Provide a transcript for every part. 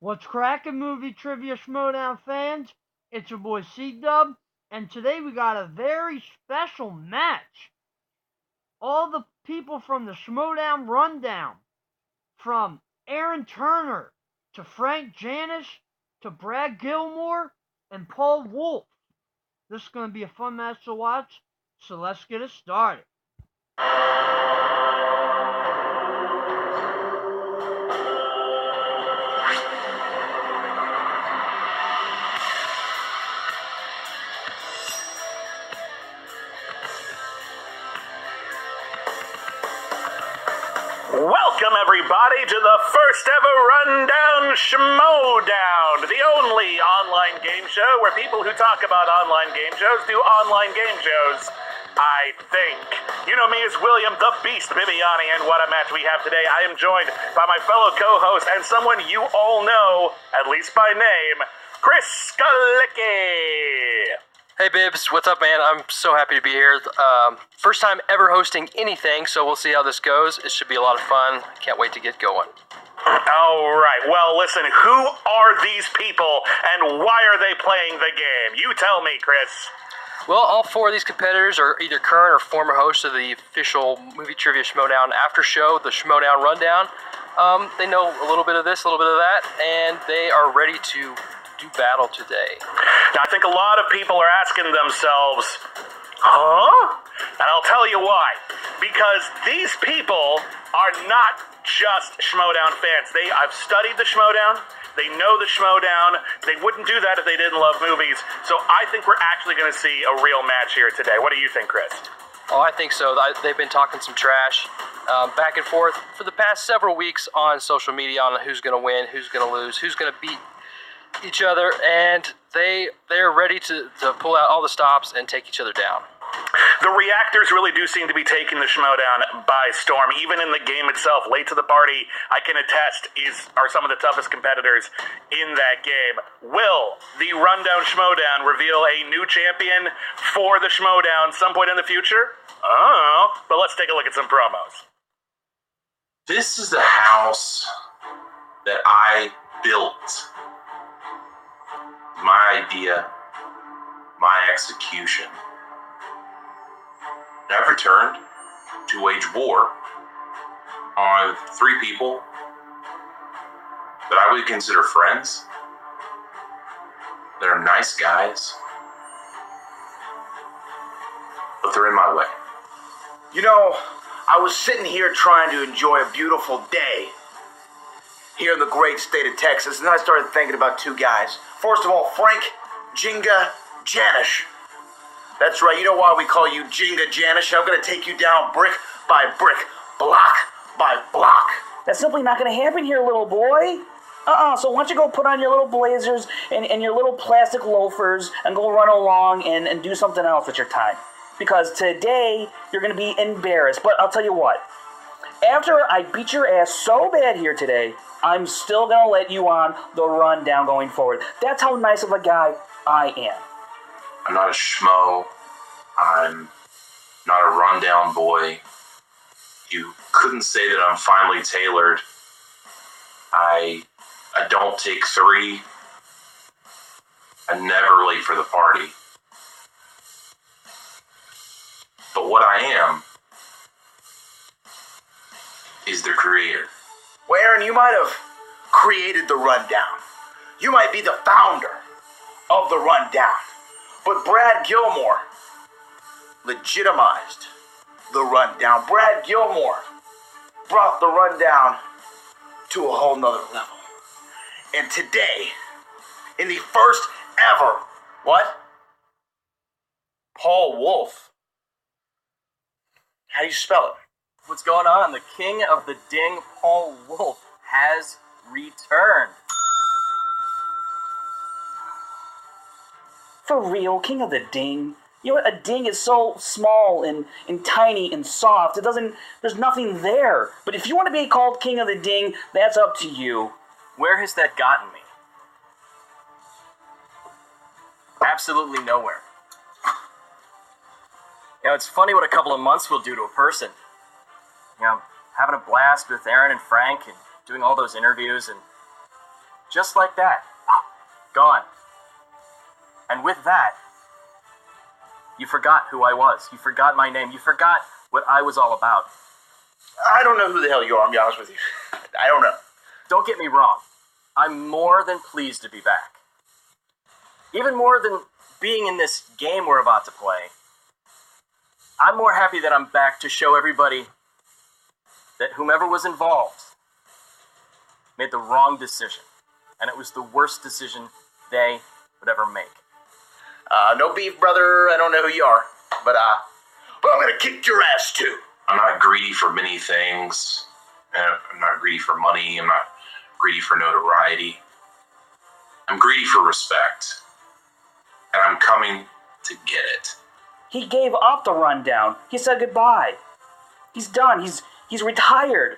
What's cracking, movie trivia Schmoedown fans? It's your boy C-Dub, and today we got a very special match. All the people from the Schmoedown Rundown, from Aaron Turner to Frank Janisch to Brad Gilmore and Paul Wulff. This is going to be a fun match to watch, so let's get it started. Welcome, everybody, to the first ever Rundown Schmoedown, the only online game show where people who talk about online game shows do online game shows, I think. You know me as William the Beast Bibiani, and what a match we have today. I am joined by my fellow co-host and someone you all know, at least by name, Chris Skalicki. Hey Bibbs, what's up, man? I'm so happy to be here. First time ever hosting anything, so we'll see how this goes. It should be a lot of fun. Can't wait to get going. All right. Well, listen, who are these people and why are they playing the game? You tell me, Chris. Well, all four of these competitors are either current or former hosts of the official Movie Trivia Schmoedown after show, the Schmoedown Rundown. They know a little bit of this, a little bit of that, and they are ready to do battle today. Now, I think a lot of people are asking themselves, huh? And I'll tell you why. Because these people are not just Schmoedown fans. I've studied the Schmoedown. They know the Schmoedown. They wouldn't do that if they didn't love movies. So I think we're actually going to see a real match here today. What do you think, Chris? Oh, I think so. They've been talking some trash back and forth for the past several weeks on social media on who's going to win, who's going to lose, who's going to beat each other, and they're ready to pull out all the stops and take each other down. The reactors really do seem to be taking the Schmoedown by storm. Even in the game itself, late to the party, I can attest, are some of the toughest competitors in that game. Will the Rundown Schmoedown reveal a new champion for the Schmoedown some point in the future? Oh, but let's take a look at some promos. This is the house that I built. My idea, my execution. And I've returned to wage war on three people that I would consider friends, that are nice guys, but they're in my way. You know, I was sitting here trying to enjoy a beautiful day here in the great state of Texas, and then I started thinking about two guys. First of all, Frank Jinga Janisch. That's right, you know why we call you Jinga Janisch? I'm going to take you down brick by brick, block by block. That's simply not going to happen here, little boy. So why don't you go put on your little blazers and your little plastic loafers and go run along and do something else with your time. Because today, you're going to be embarrassed. But I'll tell you what. After I beat your ass so bad here today, I'm still going to let you on the rundown going forward. That's how nice of a guy I am. I'm not a schmo. I'm not a rundown boy. You couldn't say that I'm finely tailored. I don't take three. I'm never late for the party. But what I am is the creator. Well, Aaron, you might have created the rundown. You might be the founder of the rundown. But Brad Gilmore legitimized the rundown. Brad Gilmore brought the rundown to a whole nother level. And today, in the first ever, what? Paul Wulff. How do you spell it? What's going on? The king of the ding, Paul Wulff, has returned. For real, king of the ding. You know what? A ding is so small and tiny and soft. There's nothing there. But if you want to be called king of the ding, that's up to you. Where has that gotten me? Absolutely nowhere. You know, it's funny what a couple of months will do to a person. You know, having a blast with Aaron and Frank and doing all those interviews, and Just like that. Gone. And with that, you forgot who I was. You forgot my name. You forgot what I was all about. I don't know who the hell you are, I'll be honest with you. I don't know. Don't get me wrong. I'm more than pleased to be back. Even more than being in this game we're about to play, I'm more happy that I'm back to show everybody that whomever was involved made the wrong decision. And it was the worst decision they would ever make. No beef, brother. I don't know who you are. But, I'm gonna kick your ass, too. I'm not greedy for many things. I'm not greedy for money. I'm not greedy for notoriety. I'm greedy for respect. And I'm coming to get it. He gave up the rundown. He said goodbye. He's done. He's retired.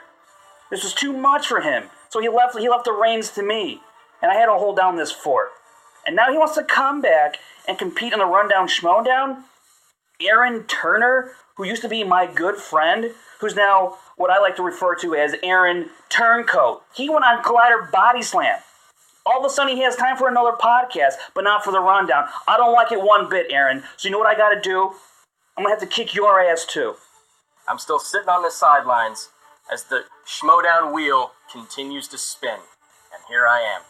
This was too much for him. So he left the reins to me. And I had to hold down this fort. And now he wants to come back and compete in the rundown Schmoedown? Aaron Turner, who used to be my good friend, who's now what I like to refer to as Aaron Turncoat. He went on Collider Body Slam. All of a sudden he has time for another podcast, but not for the rundown. I don't like it one bit, Aaron. So you know what I gotta do? I'm gonna have to kick your ass too. I'm still sitting on the sidelines as the Schmoedown wheel continues to spin. And here I am.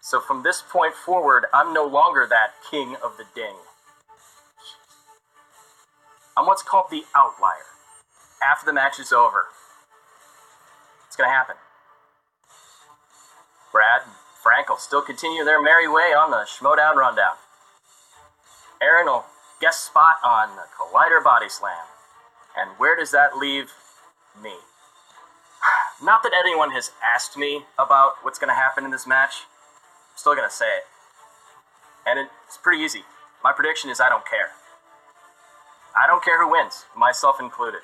So from this point forward, I'm no longer that king of the ding. I'm what's called the outlier. After the match is over, it's going to happen. Brad and Frank will still continue their merry way on the Schmoedown Rundown. Aaron will guest spot on the Collider Body Slam. And where does that leave me? Not that anyone has asked me about what's going to happen in this match. I'm still going to say it. And it's pretty easy. My prediction is I don't care. I don't care who wins, myself included.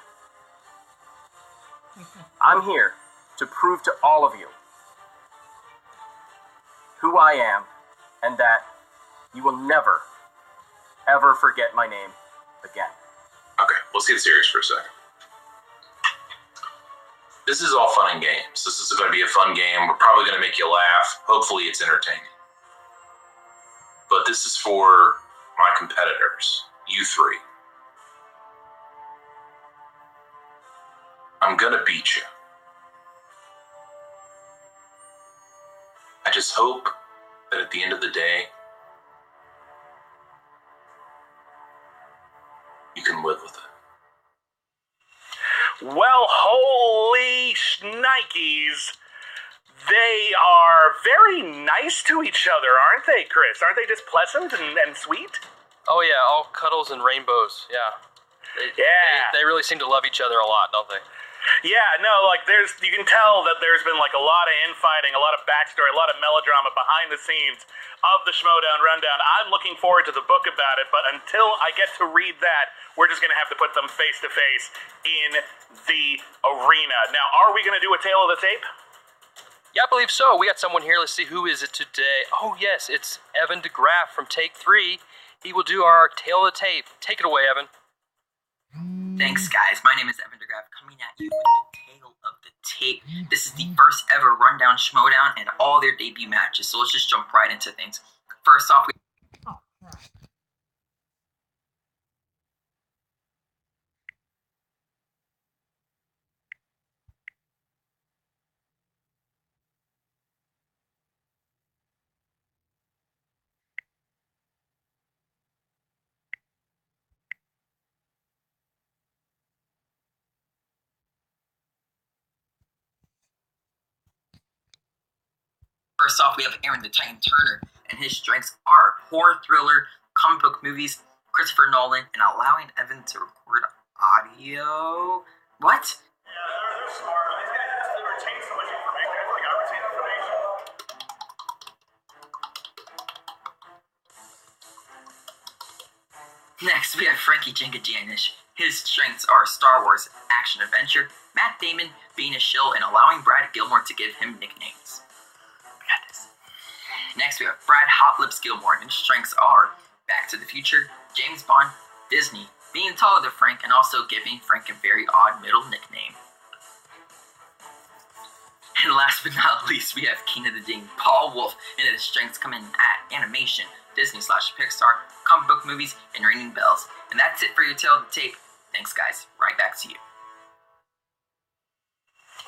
I'm here to prove to all of you who I am and that you will never, ever forget my name again. Okay, let's get serious for a second. This is all fun and games. This is going to be a fun game. We're probably going to make you laugh. Hopefully it's entertaining. But this is for my competitors, you three. I'm going to beat you. I just hope that at the end of the day, you can live with it. Well, holy shnikes. They are very nice to each other, aren't they, Chris? Aren't they just pleasant and sweet? Oh yeah, all cuddles and rainbows. Yeah. They really seem to love each other a lot, don't they? Yeah, no, like you can tell that there's been like a lot of infighting, a lot of backstory, a lot of melodrama behind the scenes of the Schmoedown Rundown. I'm looking forward to the book about it, but until I get to read that, we're just going to have to put them face to face in the arena. Now, are we going to do a tale of the tape? Yeah, I believe so. We got someone here. Let's see, who is it today? Oh, yes, it's Evan DeGraff from Take 3. He will do our tale of the tape. Take it away, Evan. Thanks, guys. My name is Evan DeGraff, coming at you with the tale of the tape. This is the first ever Rundown Schmoedown and all their debut matches, so let's just jump right into things. First off, we have Aaron the Titan Turner, and his strengths are horror thriller, comic book movies, Christopher Nolan, and allowing Evan to record audio. What? Yeah, they're smart. These guys just retain so much information. I feel like I retain information. Next, we have Frankie Janisch. His strengths are Star Wars, action adventure, Matt Damon being a shill, and allowing Brad Gilmore to give him nicknames. We got this. Next, we have Brad Hot Lips Gilmore, and his strengths are Back to the Future, James Bond, Disney, being taller than Frank, and also giving Frank a very odd middle nickname. And last but not least, we have King of the Ding, Paul Wulff, and his strengths come in at animation, Disney/Pixar, comic book movies, and ringing bells. And that's it for your Tale of the Tape. Thanks, guys. Right back to you.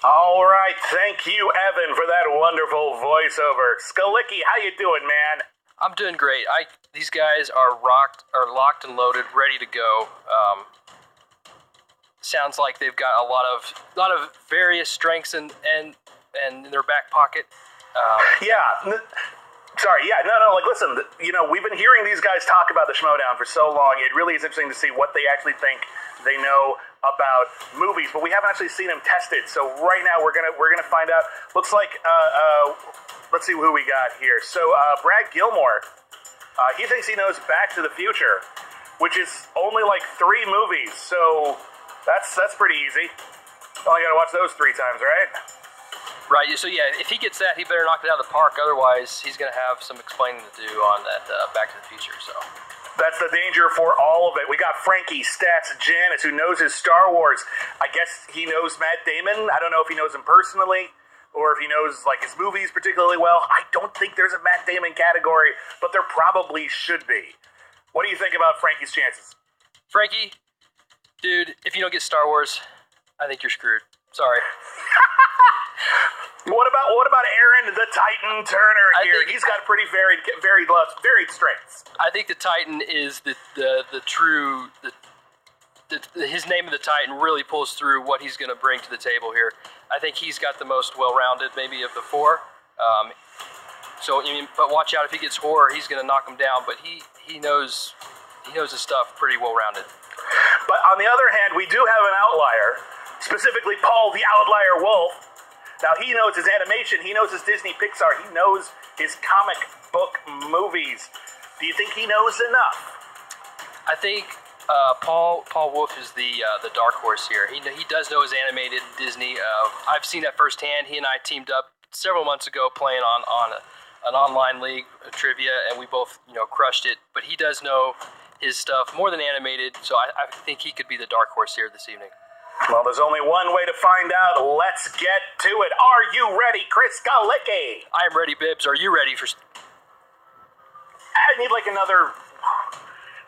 All right, thank you, Evan, for that wonderful voiceover. Skalicki, how you doing, man? I'm doing great. These guys are locked and loaded, ready to go. Sounds like they've got a lot of various strengths in their back pocket. Like, listen, we've been hearing these guys talk about the Schmoedown for so long. It really is interesting to see what they actually think they know about movies, but we haven't actually seen them tested. So right now we're gonna find out. Looks like let's see who we got here. So Brad Gilmore, he thinks he knows Back to the Future, which is only like 3 movies. So that's pretty easy. Only gotta watch those 3 times, right? Right, so yeah, if he gets that, he better knock it out of the park. Otherwise, he's going to have some explaining to do on that Back to the Future. So that's the danger for all of it. We got Frankie Stats Janisch, who knows his Star Wars. I guess he knows Matt Damon. I don't know if he knows him personally or if he knows like his movies particularly well. I don't think there's a Matt Damon category, but there probably should be. What do you think about Frankie's chances? Frankie, dude, if you don't get Star Wars, I think you're screwed. Sorry. What about Aaron the Titan Turner here? He's got pretty varied strengths. I think the Titan is the true his name of the Titan really pulls through what he's going to bring to the table here. I think he's got the most well-rounded maybe of the 4. But watch out if he gets horror, he's going to knock him down. But he knows his stuff pretty well-rounded. But on the other hand, we do have an outlier, specifically Paul the Outlier Wulff. Now, he knows his animation, he knows his Disney Pixar, he knows his comic book movies. Do you think he knows enough? I think Paul Wulff is the dark horse here. He does know his animated Disney. I've seen that firsthand. He and I teamed up several months ago playing on an online league trivia, and we both crushed it. But he does know his stuff more than animated, so I think he could be the dark horse here this evening. Well, there's only one way to find out. Let's get to it. Are you ready, Chris Galicki? I am ready, Bibbs. Are you ready for... I need like another...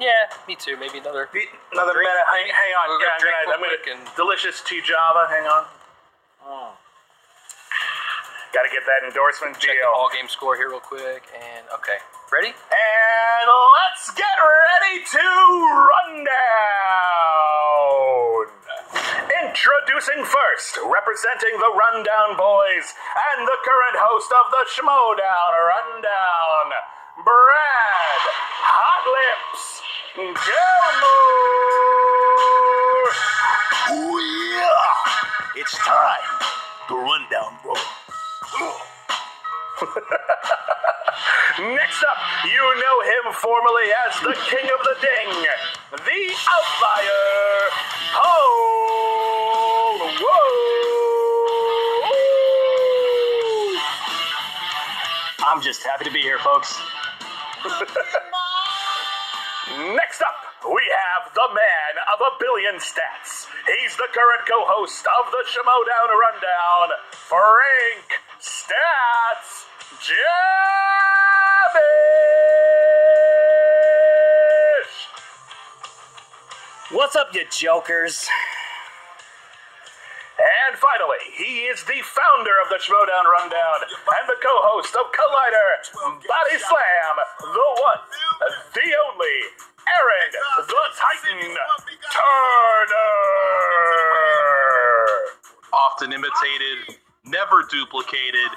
Yeah, me too. Maybe another minute. Hang on. I'm gonna delicious tea Java. Hang on. Oh. Got to get that endorsement Check deal. the ball game score here real quick. And okay, ready? And let's get ready to run down. Introducing first, representing the Rundown Boys and the current host of the Schmoedown Rundown, Brad Hot Lips Gilmore. Oh yeah, it's time to run down, bro. Next up, you know him formerly as the King of the Ding, the Outlier, Paul Wulff. I'm just happy to be here, folks. Next up, we have the man of 1 billion stats. He's the current co-host of the Schmoedown Rundown, Frank Stats Janisch. What's up, you jokers? And finally, he is the founder of the Schmoedown Rundown and the co-host of Collider Body Slam, the one, the only, Aaron the Titan Turner. Often imitated, never duplicated.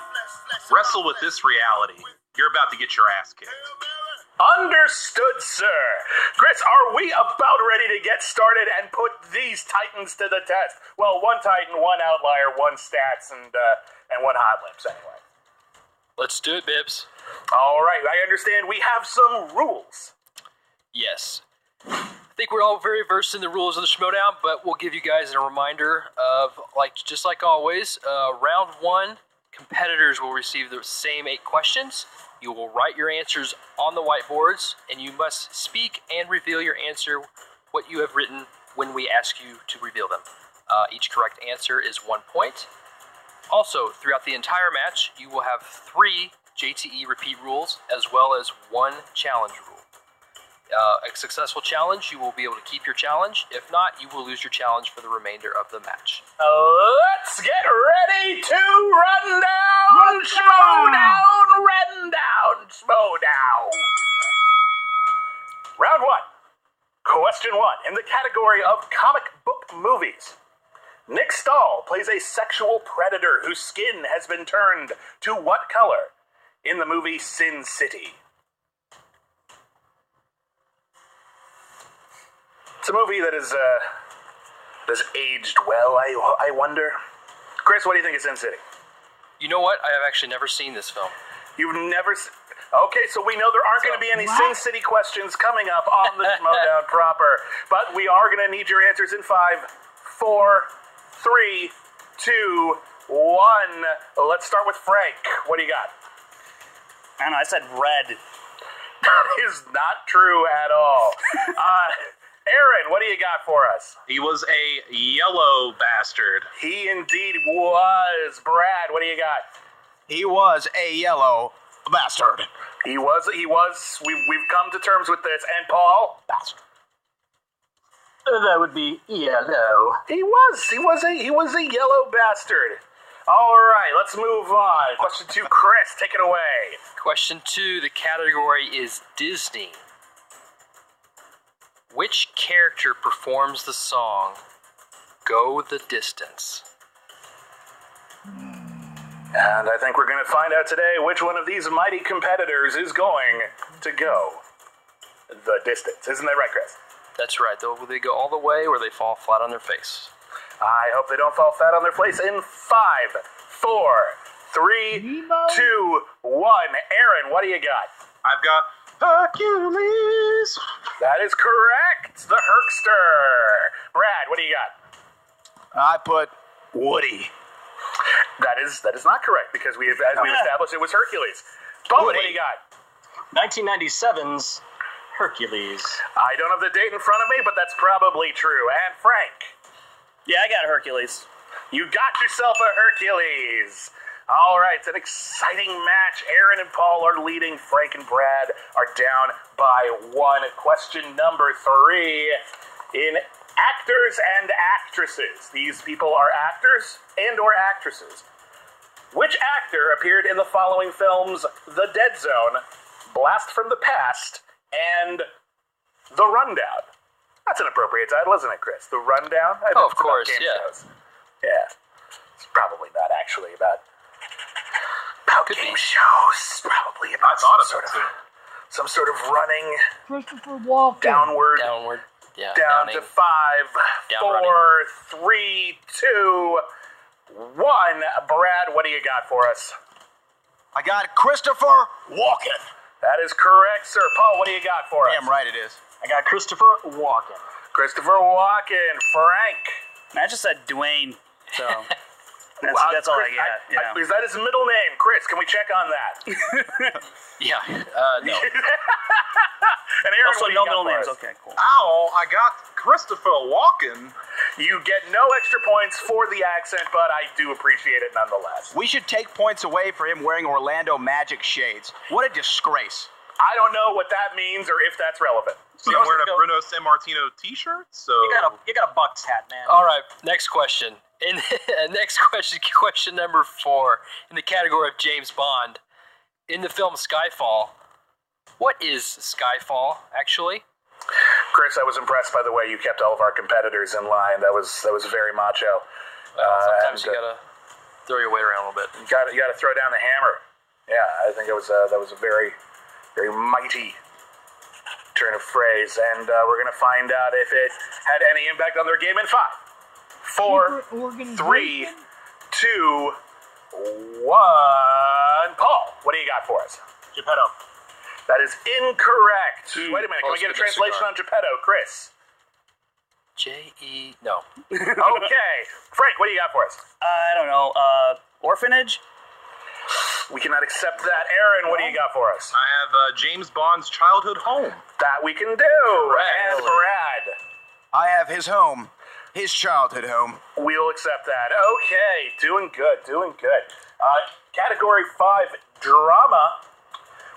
Wrestle with this reality. You're about to get your ass kicked. Understood, sir. Chris, are we about ready to get started and put these Titans to the test? Well, 1 Titan, 1 Outlier, 1 Stats, and 1 Hot Lips, anyway. Let's do it, Bibbs. All right, I understand we have some rules. Yes. I think we're all very versed in the rules of the Schmoedown, but we'll give you guys a reminder of, just like always, round 1, competitors will receive the same 8 questions. You will write your answers on the whiteboards, and you must speak and reveal your answer, what you have written, when we ask you to reveal them. Each correct answer is 1 point. Also, throughout the entire match, you will have 3 JTE repeat rules, as well as 1 challenge rule. A successful challenge, you will be able to keep your challenge. If not, you will lose your challenge for the remainder of the match. Let's get ready to run down Schmoedown, Schmoedown. Round 1. Question 1. In the category of comic book movies, Nick Stahl plays a sexual predator whose skin has been turned to what color in the movie Sin City? It's a movie that is aged well, I wonder. Chris, what do you think of Sin City? You know what? I have actually never seen this film. You've never... Okay, so we know there aren't going to be any Sin City questions coming up on the Schmoedown proper, but we are going to need your answers in 5, 4, 3, 2, 1. Let's start with Frank. What do you got? I don't know, I said red. That is not true at all. Aaron, what do you got for us? He was a yellow bastard. He indeed was. Brad, what do you got? He was a yellow bastard. He was. We've come to terms with this. And Paul? Bastard. That would be yellow. He was a yellow bastard. All right, let's move on. Question 2, Chris, take it away. Question 2, the category is Disney. Which character performs the song Go the Distance? And I think we're going to find out today which one of these mighty competitors is going to go the distance. Isn't that right, Chris? That's right. They go all the way or they fall flat on their face. I hope they don't fall flat on their face in 5, 4, 3, 2, 1. Aaron, what do you got? I've got Hercules. That is correct. The Herkster. Brad, what do you got? I put Woody. That is not correct because as we established, it was Hercules. Paul, what do you got? 1997's Hercules. I don't have the date in front of me, but that's probably true. And Frank? Yeah, I got Hercules. You got yourself a Hercules. All right, it's an exciting match. Aaron and Paul are leading. Frank and Brad are down by 1. Question number 3. In actors and actresses, these people are actors and or actresses. Which actor appeared in the following films: The Dead Zone, Blast from the Past, and The Rundown? That's an appropriate title, isn't it, Chris? The Rundown? Oh, of course, yeah. Shows. Yeah. It's probably not actually about game shows. Probably about some sort of running Christopher Walken. downward. Yeah, Down downing. to 5, Down 4, 3, 2, 1. Brad, what do you got for us? I got Christopher Walken. That is correct, sir. Paul, what do you got for us? Damn right it is. I got Christopher Walken. Christopher Walken. Frank. I just said Dwayne, so Wow, that's all I Chris, got. Yeah. Is that his middle name? Chris, can we check on that? Yeah, no. And Aaron, Also, what do no you got middle for names. us? Okay, cool. Ow, I got Christopher Walken. You get no extra points for the accent, but I do appreciate it nonetheless. We should take points away for him wearing Orlando Magic shades. What a disgrace. I don't know what that means or if that's relevant. So I'm wearing a Bruno San Martino t-shirt, so... You got a Bucks hat, man. All right, next question. Next question, question number 4, in the category of James Bond. In the film Skyfall, what is Skyfall, actually? Chris, I was impressed by the way you kept all of our competitors in line. That was very macho. Sometimes you gotta throw your weight around a little bit. You gotta throw down the hammer. Yeah, I think that was a very, very mighty turn of phrase, and we're gonna find out if it had any impact on their game in 5, 4, 3, 2, 1. Paul, what do you got for us? Geppetto. That is incorrect. Wait a minute, can we Close get a to the translation cigar. on Geppetto? Chris. J-E... No. Okay. Frank, what do you got for us? I don't know. Orphanage? We cannot accept that. Aaron, what do you got for us? I have James Bond's childhood home. That we can do. And Brad. I have his home. His childhood home. We'll accept that. Okay, doing good, doing good. Category 5, drama.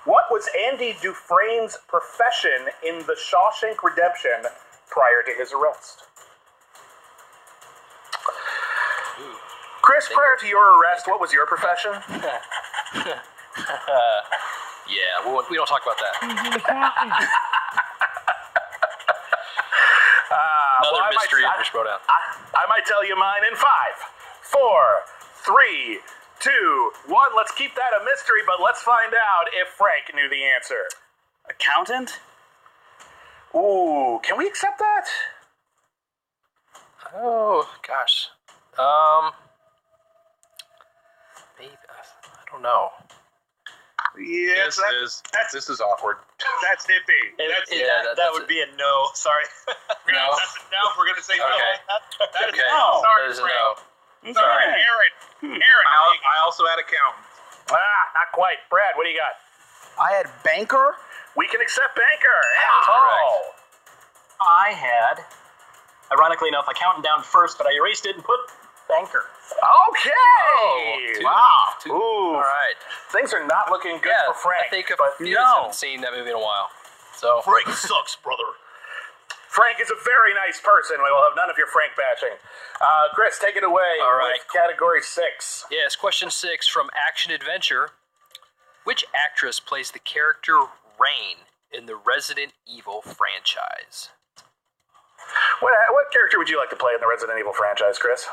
What was Andy Dufresne's profession in The Shawshank Redemption prior to his arrest? Chris, prior to your arrest, what was your profession? Yeah, we don't talk about that. He's an accountant. Another mystery for Schmoedown. I might tell you mine in 5, 4, 3, 2, 1. Let's keep that a mystery, but let's find out if Frank knew the answer. Accountant? Ooh, can we accept that? Oh gosh. Maybe I don't know. Yeah, this is awkward. That's hippie. That would be a no. Sorry. No. That's a no. We're gonna say no. Okay. That is Okay. no. Sorry, That is a Frank. no. Sorry, Aaron. I also had accountant. Not quite. Brad, what do you got? I had banker. We can accept banker. And Correct. Paul. I had, ironically enough, accountant down first, but I erased it and put banker. Okay. Wow. Two. Ooh. All right. Things are not looking good Yeah, for Frank. I think a but few of us haven't seen that movie in a while. So Frank sucks, brother. Frank is a very nice person. We will have none of your Frank bashing. Chris, take it away. All right. With category 6. yes, question 6 from Action Adventure. Which actress plays the character Rain in the Resident Evil franchise? What character would you like to play in the Resident Evil franchise, Chris?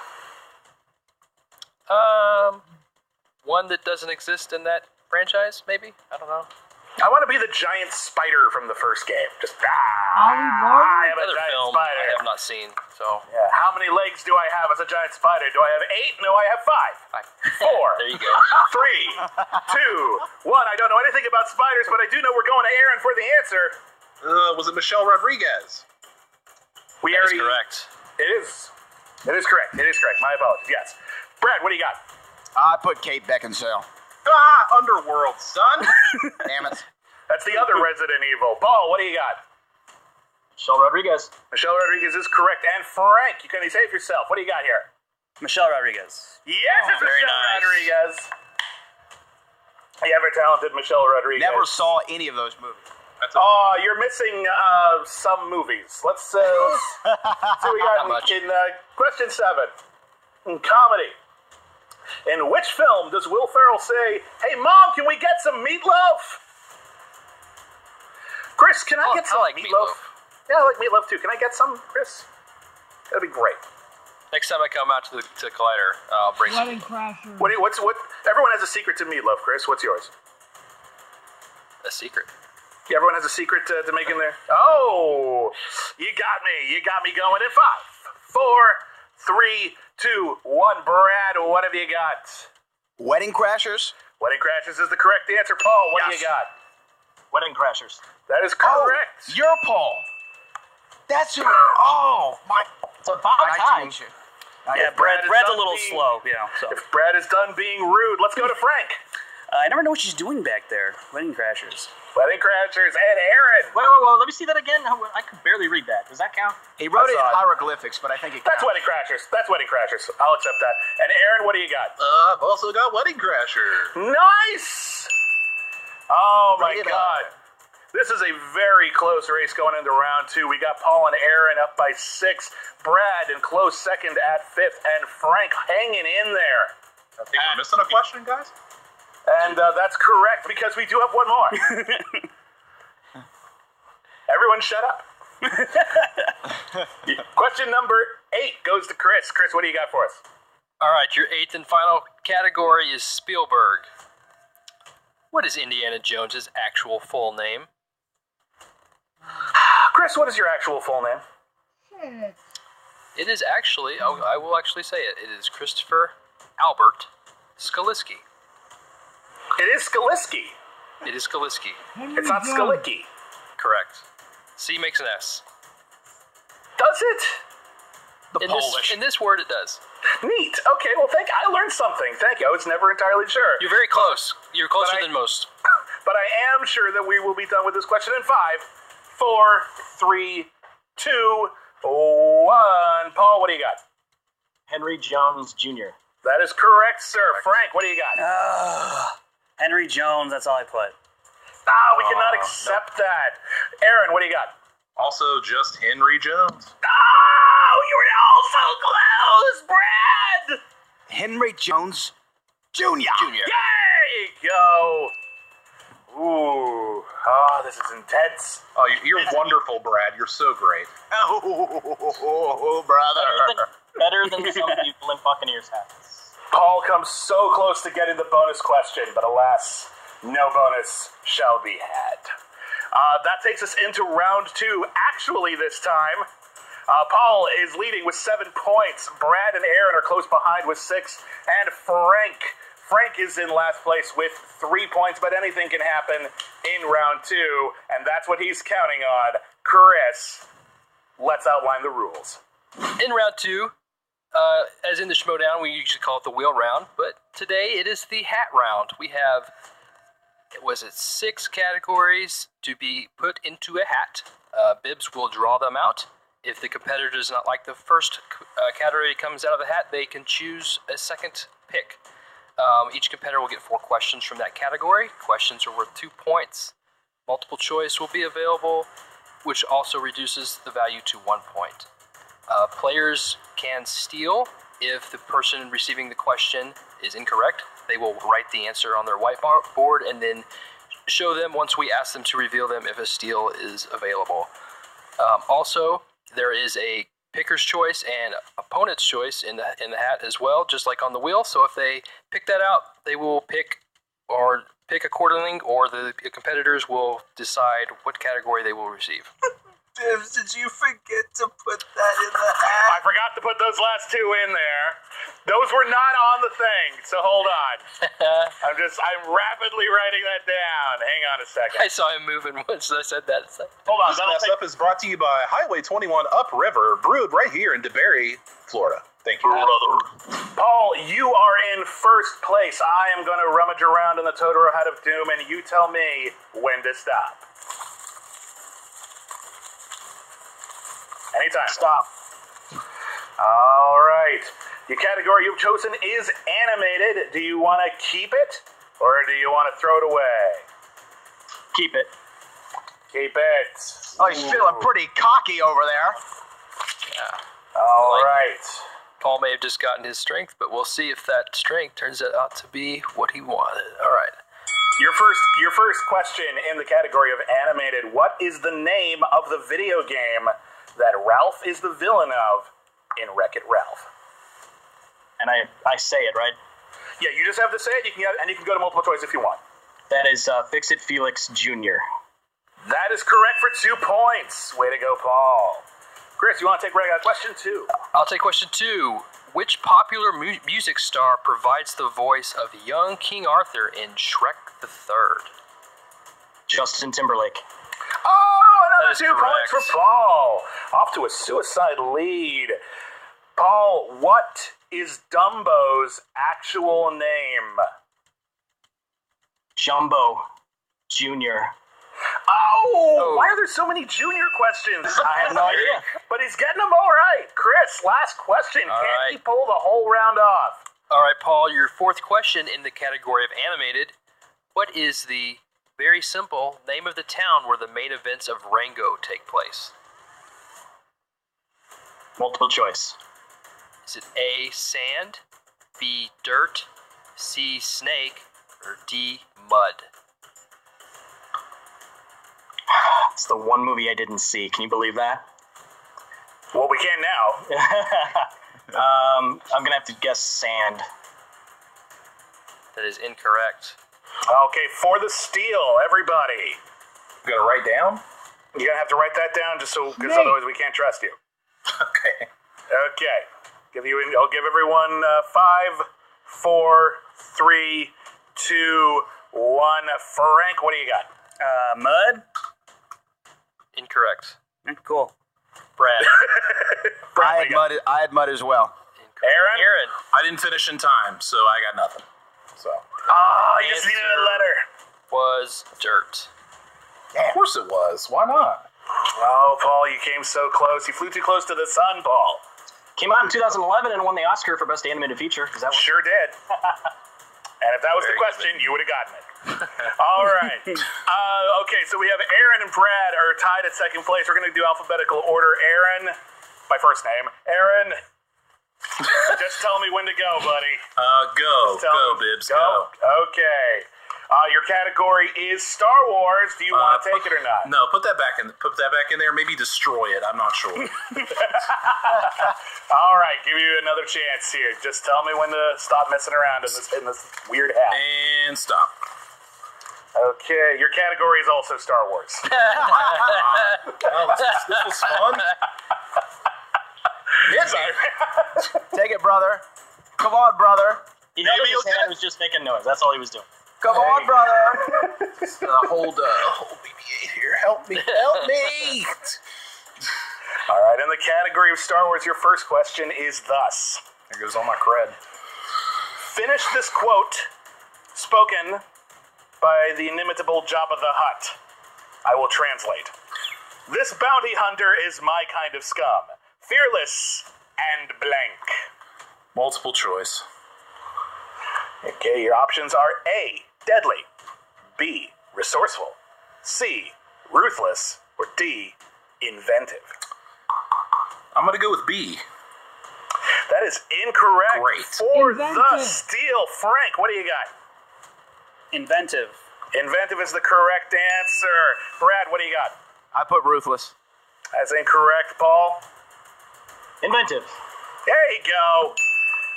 One that doesn't exist in that franchise, maybe? I don't know. I want to be the giant spider from the first game. Just Ollie Martin? I am a Another giant film spider. I have not seen, so Yeah. How many legs do I have as a giant spider? Do I have 8? No, I have 5. 4. there you go. 3, 2, 1. I don't know anything about spiders, but I do know we're going to Aaron for the answer. Was it Michelle Rodriguez? We That is already. correct. It is. It is correct. It is correct. My apologies. Yes. Brad, what do you got? I put Kate Beckinsale. Underworld, son. Damn it. That's the other Resident Evil. Paul, what do you got? Michelle Rodriguez. Michelle Rodriguez is correct. And Frank, you can save yourself. What do you got here? Michelle Rodriguez. Yes, it's very Michelle nice. Rodriguez. The ever talented Michelle Rodriguez. Never saw any of those movies. Oh, you're missing some movies. Let's see what we got Not much. in question 7. In comedy. In which film does Will Ferrell say, "Hey, Mom, can we get some meatloaf?" Chris, can I get some like meatloaf. Yeah, I like meatloaf too. Can I get some, Chris? That'd be great. Next time I come out to Collider, I'll bring some. Wedding Crashers. What? Everyone has a secret to meatloaf, Chris. What's yours? A secret. Yeah, everyone has a secret to making their. Oh, you got me. You got me going in 5, 4, 3, 2, 1. Brad, what have you got? Wedding Crashers. Wedding Crashers is the correct answer. Paul, what do you got? Wedding Crashers. That is correct. Oh, you're Paul. That's who. Oh, my. It's about Nice to time. meet you. Yeah, If Brad is Brad's a done little being- slow, you know. So If Brad is done being rude, let's go to Frank. I never know what she's doing back there. Wedding Crashers. Wedding Crashers and Aaron. Wait, let me see that again. I could barely read that. Does that count? He wrote it in saw it. hieroglyphics, but I think it That's counts. Wedding Crashers. That's Wedding Crashers. I'll accept that. And Aaron, what do you got? I've also got Wedding Crasher. Nice! Oh my Bring it God. This is a very close race going into round 2. We got Paul and Aaron up by 6. Brad in close second at 5th. And Frank hanging in there. I think we're missing a question, guys. And that's correct because we do have one more. Everyone shut up. Question number 8 goes to Chris. Chris, what do you got for us? All right, your 8th and final category is Spielberg. What is Indiana Jones's actual full name? Chris, what is your actual full name? Shit. It is actually, I will actually say it. It is Christopher Albert Skaliski. It is Skaliski. It is Skaliski. Henry It's not Jones. Skalicki. Correct. C makes an S. Does it? In this word, it does. Neat. Okay, well, I learned something. Thank you. I was never entirely sure. You're very close. You're closer I- than most. But I am sure that we will be done with this question in 5, 4, 3, 2, 1. Paul, what do you got? Henry Jones Jr. That is correct, sir. Frank, what do you got? Henry Jones, that's all I put. We cannot accept that. Aaron, what do you got? Also, just Henry Jones. You were all so close, Brad! Henry Jones Jr. There you go. Ooh. This is intense. Oh, you're wonderful, Brad. You're so great. Oh, brother. Better than some people in Buccaneers hats. Paul comes so close to getting the bonus question, but alas, no bonus shall be had. That takes us into round 2. Actually, this time, Paul is leading with 7 points. Brad and Aaron are close behind with 6. And Frank is in last place with 3 points, but anything can happen in round 2, and that's what he's counting on. Chris, let's outline the rules. In round 2, as in the Schmoedown, we usually call it the wheel round, but today it is the hat round. We have, 6 categories to be put into a hat. Bibs will draw them out. If the competitor does not like the first category that comes out of the hat, they can choose a second pick. Each competitor will get 4 questions from that category. Questions are worth 2 points. Multiple choice will be available, which also reduces the value to 1 point. Players can steal if the person receiving the question is incorrect. They will write the answer on their whiteboard and then show them once we ask them to reveal them if a steal is available. Also, there is a picker's choice and opponent's choice in the hat as well, just like on the wheel. So if they pick that out, they will pick accordingly, or the competitors will decide what category they will receive. Bibs, did you forget to put that in the hat? I forgot to put those last 2 in there. Those were not on the thing, so hold on. I'm rapidly writing that down. Hang on a second. I saw him moving once I said that. Hold on. This mess up is brought to you by Highway 21 Upriver, brewed right here in DeBerry, Florida. Thank you. Paul, you are in first place. I am going to rummage around in the Totoro Hat of Doom, and you tell me when to stop. Anytime. Stop. All right. The category you've chosen is animated. Do you want to keep it, or do you want to throw it away? Keep it. Keep it. Oh, he's feeling pretty cocky over there. Yeah. All right. Paul may have just gotten his strength, but we'll see if that strength turns out to be what he wanted. All right. Your first question in the category of animated. What is the name of the video game that Ralph is the villain of in Wreck-It Ralph? And I say it, right? Yeah, you just have to say it. You can go to multiple choice if you want. That is Fix-It Felix Jr. That is correct for 2 points. Way to go, Paul. Chris, you want to take question 2? I'll take question 2. Which popular music star provides the voice of young King Arthur in Shrek the Third? Justin Timberlake. Oh, another 2 correct. points for Paul. Off to a suicide lead. Paul, what is Dumbo's actual name? Jumbo Jr. Oh, why are there so many junior questions? I have no idea. But he's getting them all right. Chris, last question. All Can right. he pull the whole round off? All right, Paul, your 4th question in the category of animated. What is the very simple name of the town where the main events of Rango take place? Multiple choice. Is it A, sand, B, dirt, C, snake, or D, mud? It's the one movie I didn't see. Can you believe that? Well, we can now. I'm going to have to guess sand. That is incorrect. Okay, for the steal, everybody. You gotta write down? You're going to have to write that down because otherwise we can't trust you. Okay. Okay. I'll give everyone 5, 4, 3, 2, 1. Frank, what do you got? Mud? Incorrect. Cool. Brad. I had mud as well. Aaron? I didn't finish in time, so I got nothing. So. You just needed a letter. Was dirt. Of course it was. Why not? Oh, Paul, you came so close. You flew too close to the sun, Paul. Came out in 2011 and won the Oscar for Best Animated Feature. Is that what? Sure did. And if that was the question, you would have gotten it. All right. Okay, so we have Aaron and Brad are tied at second place. We're going to do alphabetical order. Aaron, my first name. Aaron, just tell me when to go, buddy. Go, Bibbs, go. Okay. Your category is Star Wars. Do you want to take it or not? No, put that back in there. Maybe destroy it. I'm not sure. All right, give you another chance here. Just tell me when to stop messing around in this weird hat. And stop. Okay, your category is also Star Wars. Well, this was fun. Sorry. Take it, brother. Come on, brother. He held his hand and was just making noise. That's all he was doing. Come on, brother. Hold BB-8 here. Help me. All right, in the category of Star Wars, your first question is thus. There goes all my cred. Finish this quote spoken by the inimitable Jabba the Hutt. I will translate. This bounty hunter is my kind of scum. Fearless and blank. Multiple choice. Okay, your options are A, deadly, B, resourceful, C, ruthless, or D, inventive. I'm going to go with B. That is incorrect. Great. For the steal. Frank, what do you got? Inventive. Inventive is the correct answer. Brad, what do you got? I put ruthless. That's incorrect, Paul. Inventive. There you go.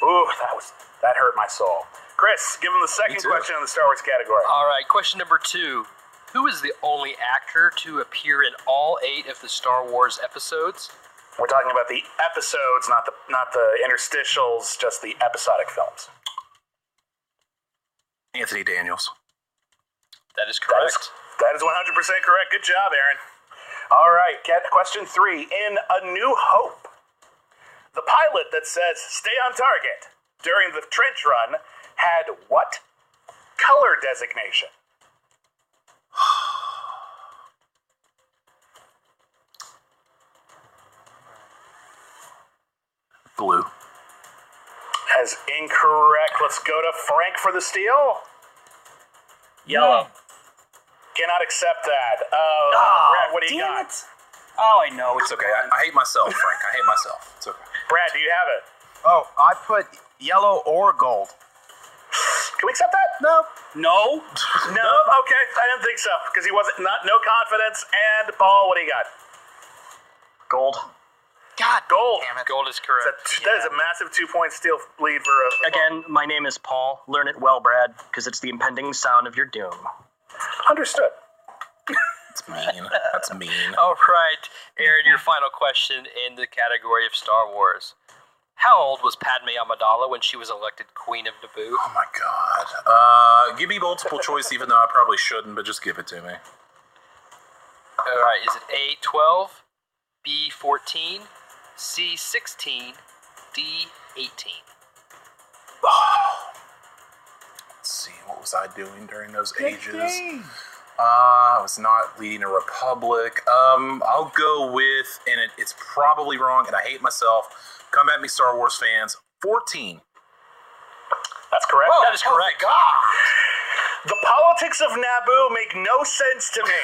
Ooh, that hurt my soul. Chris, give him the second question in the Star Wars category. All right, question number 2. Who is the only actor to appear in all 8 of the Star Wars episodes? We're talking about the episodes, not the interstitials, just the episodic films. Anthony Daniels. That is correct. That is 100% correct. Good job, Aaron. All right, question 3. In A New Hope, the pilot that says, stay on target, during the trench run, had what color designation? Blue. As incorrect. Let's go to Frank for the steal. Yellow. Cannot accept that. Brad, what do you got? Oh, I know. It's okay. I hate myself, Frank. I hate myself. It's okay. Brad, do you have it? Oh, I put yellow or gold. Can we accept that? No. No, okay. I didn't think so, because he wasn't, no confidence. And Paul, what do you got? Gold. God, Gold. damn it. Gold is correct. That is a massive 2-point steal lead for us. Again, my name is Paul. Learn it well, Brad, because it's the impending sound of your doom. Understood. That's mean. That's mean. All right, Aaron, your final question in the category of Star Wars. How old was Padme Amidala when she was elected Queen of Naboo? Oh my God. Give me multiple choice, even though I probably shouldn't, but just give it to me. All right, is it A, 12, B, 14, C, 16, D, 18? Let's see, what was I doing during those ages? I was not leading a republic. I'll go with, and it's probably wrong, and I hate myself. Come at me, Star Wars fans. 14. That's correct. That is correct. The politics of Naboo make no sense to me.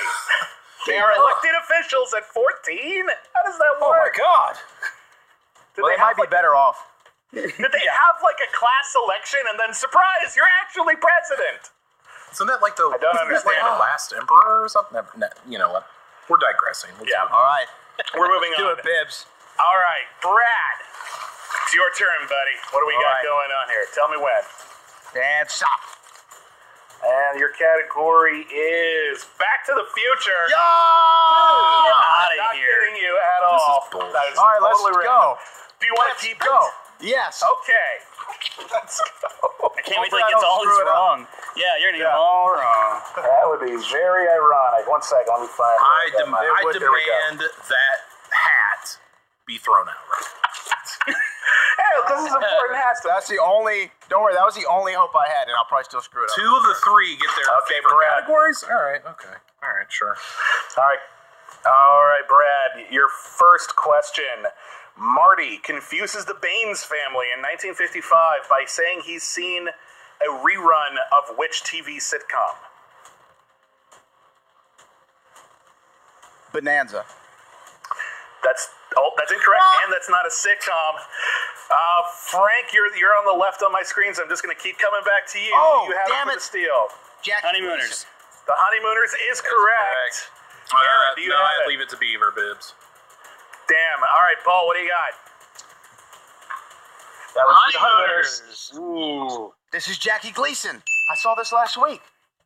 They are elected officials at 14? How does that work? Oh my God. Well, they might be better off. Did they have like a class election and then surprise, you're actually president? Isn't that like the, I don't understand. Like the last emperor or something? You know what? We're digressing. Let's move on. All right. We're moving Do on. it, Bibbs. All right, Brad. It's your turn, buddy. What do we got going on here? Tell me when. And stop. And your category is Back to the Future. Get out of Not here. kidding you at all. This is bullshit. That is All right, let's totally go. random. Do you want to keep Go. it? Yes. Okay. Let's go. I can't wait till Hopefully he gets I don't all his screw it up. wrong. Yeah, you're gonna get all wrong. That would be very ironic. One second, let me find I There we go. demand that hat be thrown out. Hey, this is important hat stuff. That's the only. Don't worry. That was the only hope I had, and I'll probably still screw it up. 2 of the 3 get their Okay, favorite Brad. categories? All right, okay. All right, sure. All right, All right, Brad, your first question. Marty confuses the Baines family in 1955 by saying he's seen a rerun of which TV sitcom? Bonanza. That's incorrect, and that's not a sitcom. Frank, you're on the left on my screen, so I'm just going to keep coming back to you. Oh, you have damn it for it. the steal. Honeymooners. The Honeymooners is correct. Aaron, do you have it? Leave it to Beaver, Bibbs. Damn. All right, Paul, what do you got? That was the Honeymooners. Ooh. This is Jackie Gleason. I saw this last week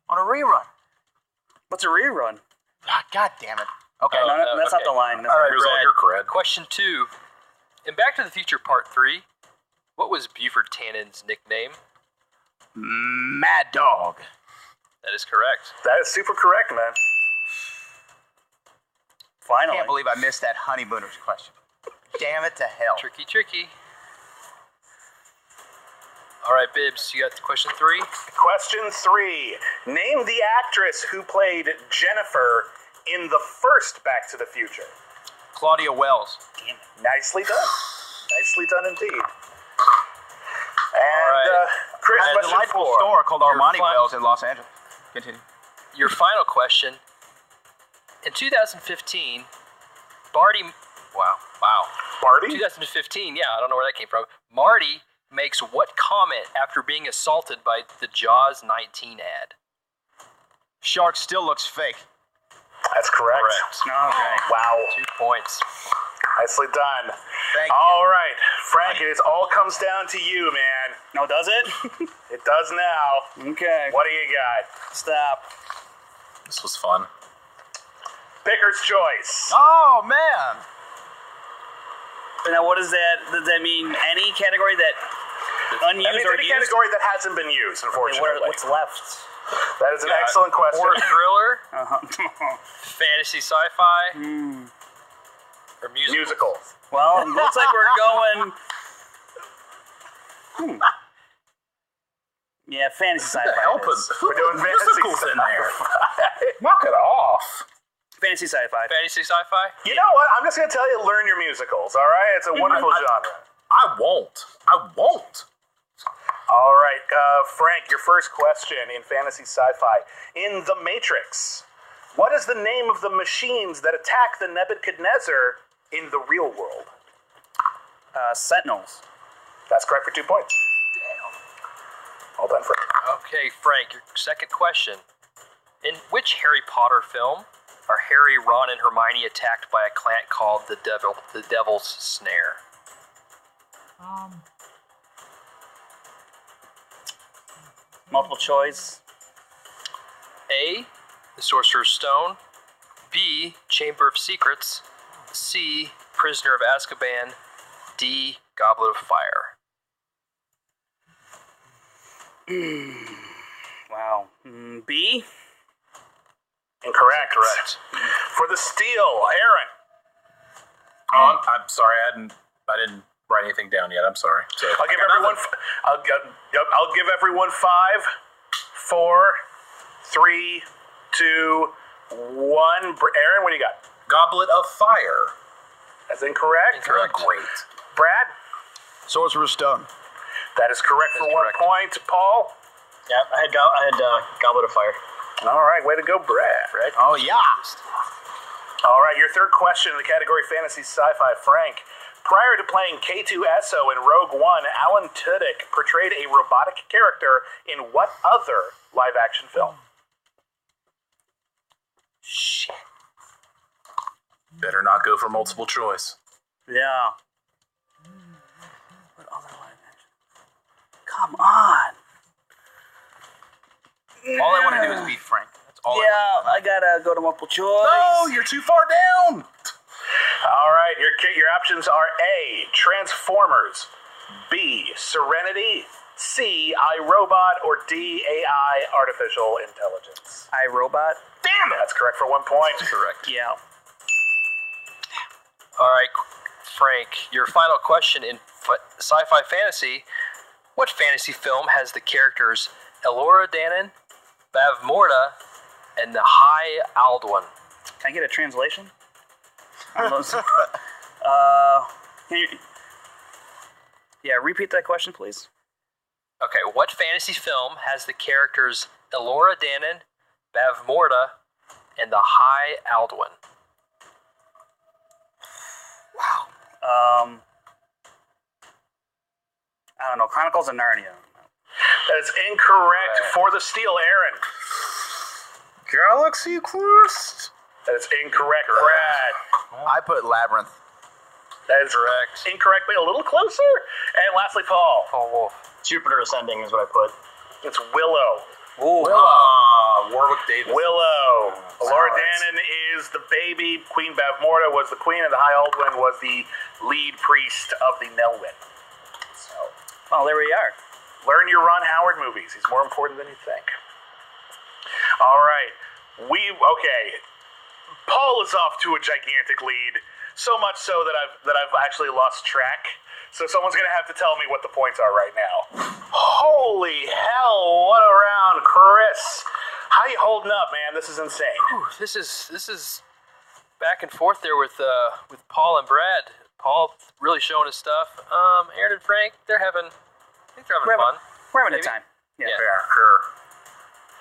on a rerun. What's a rerun? God damn it. Okay. No, that's not the line. That's All right, Here's all Brad. your cred. Question 2. In Back to the Future Part 3, what was Buford Tannen's nickname? Mad Dog. That is correct. That is super correct, man. I can't believe I missed that Honeymooners question. Damn it to hell. Tricky. All right, Bibbs, you got question 3? Question 3. Name the actress who played Jennifer in the first Back to the Future. Claudia Wells. Nicely done. Nicely done indeed. And right. Chris, At a question delightful 4. store called Armani fine. Wells in Los Angeles. Continue. Your final question. In 2015, Barty... Wow. Marty? 2015, yeah, I don't know where that came from. Marty makes what comment after being assaulted by the Jaws 19 ad? Shark still looks fake. That's correct. Okay. Wow. 2 points. Nicely done. Thank you. All right, Frank, it all comes down to you, man. No, does it? It does now. Okay. What do you got? Stop. This was fun. Picker's choice. Oh, man. Now, what is that? Does that mean any category that unused That means or any used? category that hasn't been used, Okay, unfortunately. what's left? That is an excellent question. Or thriller, Uh-huh. fantasy sci-fi, or musical. Musical. Well, it looks like we're going... Yeah, fantasy sci-fi. Help it is. us. We're doing fantasy musicals in there. sci-fi. Knock it off. Fantasy sci-fi. Fantasy sci-fi? You know what? I'm just going to tell you, learn your musicals, all right? It's a wonderful genre. I won't. All right, Frank, your first question in fantasy sci-fi. In The Matrix, what is the name of the machines that attack the Nebuchadnezzar in the real world? Sentinels. That's correct for 2 points. Well done, Frank. Okay, Frank, your second question. In which Harry Potter film are Harry, Ron, and Hermione attacked by a plant called the Devil's Snare? Multiple choice. A, the Sorcerer's Stone. B, Chamber of Secrets. C, Prisoner of Azkaban. D, Goblet of Fire. Wow. B? Incorrect. Correct. For the steal, Aaron. I'm sorry, I didn't write anything down yet. I'm sorry. So I'll give everyone. I'll give everyone 5, 4, 3, 2, 1. Aaron, what do you got? Goblet of Fire. That's incorrect. Incorrect. Great. Brad, Sorcerer's Stone. that is correct for That's 1 correct. point. Paul. Yeah, I had Goblet of Fire. All right, way to go, Brad. Oh, yeah. All right, your third question in the category fantasy sci-fi, Frank. Prior to playing K2SO in Rogue One, Alan Tudyk portrayed a robotic character in what other live-action film? Shit. Better not go for multiple choice. Yeah. What other live action? Come on. All I want to do is beat Frank. That's all I gotta go to multiple choice. No, you're too far down. All right, your options are A, Transformers, B, Serenity, C, iRobot, or D, AI, Artificial Intelligence. iRobot? Damn it! That's correct for 1 point. Correct. Yeah. All right, Frank, your final question in sci-fi fantasy. What fantasy film has the characters Elora Danan, Bavmorda, and the High Alduin? Can I get a translation? Can you, repeat that question, please. Okay, what fantasy film has the characters Elora Danan, Bavmorda, and the High Alduin? Wow. I don't know. Chronicles of Narnia. That is incorrect for the steal, Aaron. Galaxy Quest? That is incorrect, Brad. I put Labyrinth. That is correct. Incorrectly, a little closer. And lastly, Paul. Wulff. Jupiter Ascending is what I put. It's Willow. Warwick Davis. Willow. Elora Alright. Danan is the baby. Queen Bavmorda was the queen, and the High Alduin was the lead priest of the Nelwyn. So, Oh, there we are. learn your Ron Howard movies. He's more important than you think. All right. Okay. Paul is off to a gigantic lead, so much so that I've actually lost track. So someone's gonna have to tell me what the points are right now. Holy hell! What a round, Chris. How you holding up, man? This is insane. Whew, this is back and forth there with Paul and Brad. Paul really showing his stuff. Aaron and Frank, I think they're having fun. We're having Maybe? a time. Yeah. Sure.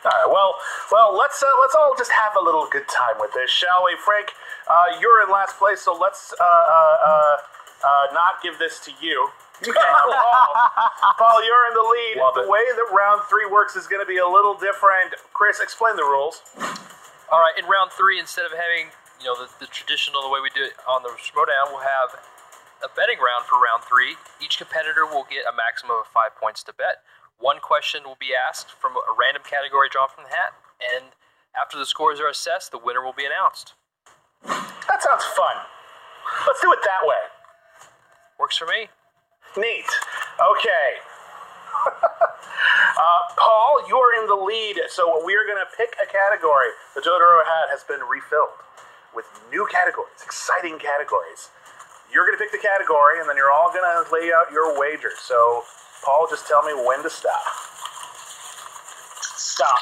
All right. Well, let's all just have a little good time with this, shall we, Frank? You're in last place, so let's not give this to you. Paul, you're in the lead. The way that round 3 works is going to be a little different. Chris, explain the rules. All right, in round 3, instead of having the traditional the way we do it on the Schmoedown, we'll have a betting round for round 3. Each competitor will get a maximum of 5 points to bet. One question will be asked from a random category drawn from the hat, and after the scores are assessed, the winner will be announced. That sounds fun. Let's do it that way. Works for me. Neat. Okay. Paul, you're in the lead, so we're going to pick a category. The Jotaro hat has been refilled with new categories, exciting categories. You're going to pick the category, and then you're all going to lay out your wager. So, Paul, just tell me when to stop. Stop.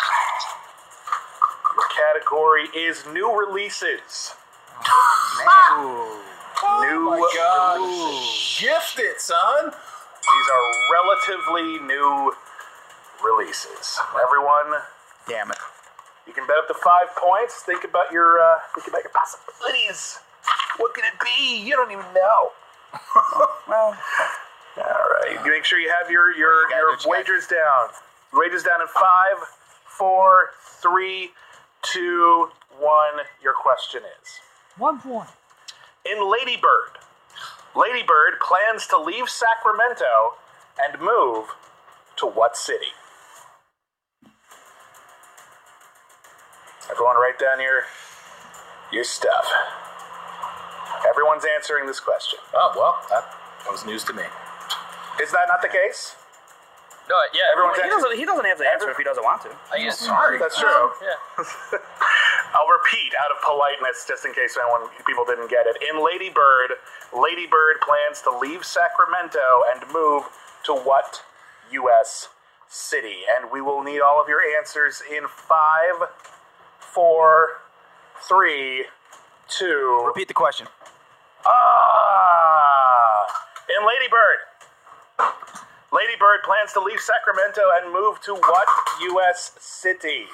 Your category is new releases. Releases. Shift it, son. These are relatively new releases. Everyone, Damn it. you can bet up to 5 points. Think about your possibilities. What could it be? You don't even know. Well, all right. You make sure you have your wagers down. Wagers down in 5, 4, 3, 2, 1. Your question is 1 point. in Lady Bird plans to leave Sacramento and move to what city? Everyone write down your stuff. Everyone's answering this question. Oh, well, that was news to me. Is that not the case? No, yeah, Everyone's he doesn't have to answer if he doesn't want to. I guess. Sorry. That's true. Yeah. I'll repeat out of politeness, just in case people didn't get it. In Lady Bird plans to leave Sacramento and move to what U.S. city? And we will need all of your answers in 5, 4, 3, 2. Repeat the question. In Lady Bird plans to leave Sacramento and move to what U.S. city?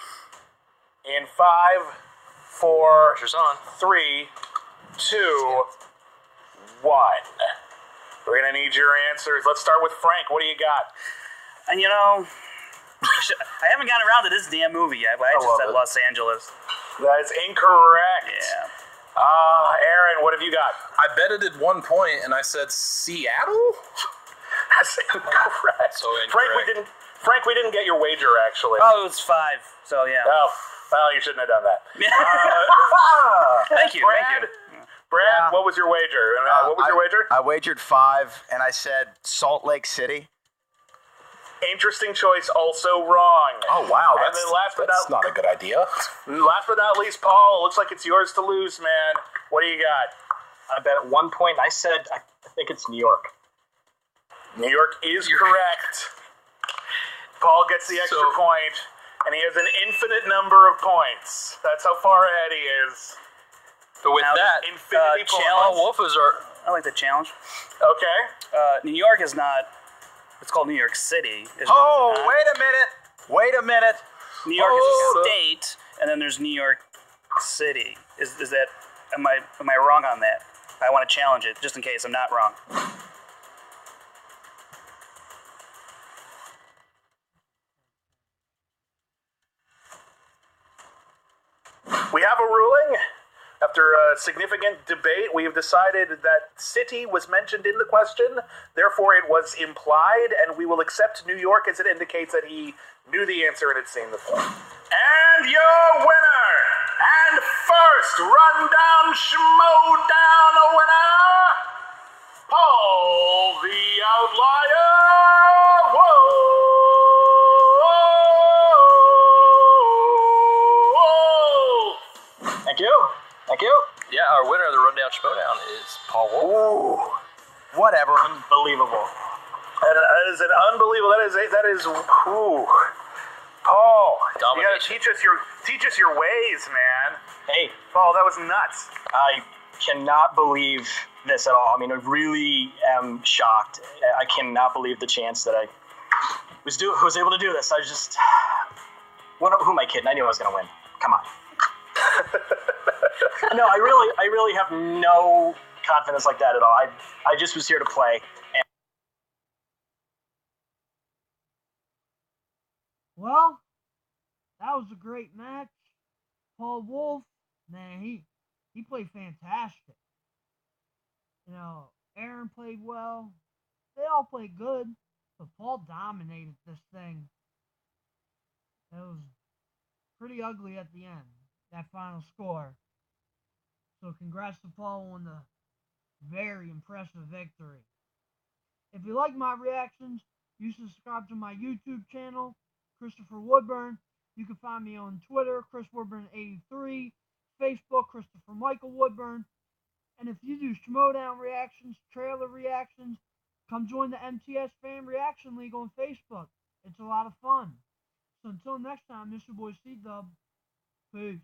In 5, 4, Pressure's on. 3, 2, 1. We're going to need your answers. Let's start with Frank. What do you got? And I haven't gotten around to this damn movie yet, but I just said Los Angeles. That is incorrect. Yeah. Aaron, what have you got? I betted at 1 point, and I said Seattle? That's incorrect. So incorrect. Frank, we didn't get your wager, actually. Oh, it was 5, so yeah. Oh, well, you shouldn't have done that. Thank you. Brad, what was your wager? What was your wager? I wagered 5, and I said Salt Lake City. Interesting choice, also wrong. Oh, wow. And then That's not a good idea. Last but not least, Paul, looks like it's yours to lose, man. What do you got? I bet at 1 point I said I think it's New York. New York is correct. Paul gets the extra point, and he has an infinite number of points. That's how far ahead he is. But with Now, that, Infinity challenge. Wulff's are. I like the challenge. Okay. New York is not. It's called New York City. Oh, wait a minute. Wait a minute. New York is Hold a up. state, and then there's New York City. Is that? Am I wrong on that? I want to challenge it just in case I'm not wrong. We have a ruling. After a significant debate, we have decided that city was mentioned in the question, therefore it was implied, and we will accept New York as it indicates that he knew the answer and had seen the film. And your winner, and first rundown Schmoedown winner, Paul the Outlier. Whoa! Thank you. Thank you. Yeah, our winner of the Rundown Schmoedown is Paul Wulff. Ooh. Whatever. Unbelievable. That is an unbelievable. That is. Ooh. Paul, you gotta Domination. teach us your ways, man. Hey, Paul, that was nuts. I cannot believe this at all. I mean, I really am shocked. I cannot believe the chance that I was able to do this. I just, who am I kidding? I knew I was going to win. Come on. No, I really have no confidence like that at all. I just was here to play. And Well, that was a great match. Paul Wulff, man, he played fantastic. You know, Aaron played well. They all played good, but Paul dominated this thing. It was pretty ugly at the end, that final score. So congrats to Paul on the very impressive victory. If you like my reactions, you subscribe to my YouTube channel, Christopher Woodburn. You can find me on Twitter, Chris Woodburn83, Facebook, Christopher Michael Woodburn. And if you do Schmoedown reactions, trailer reactions, come join the MTS Fan Reaction League on Facebook. It's a lot of fun. So until next time, this is your boy C-Dub. Peace.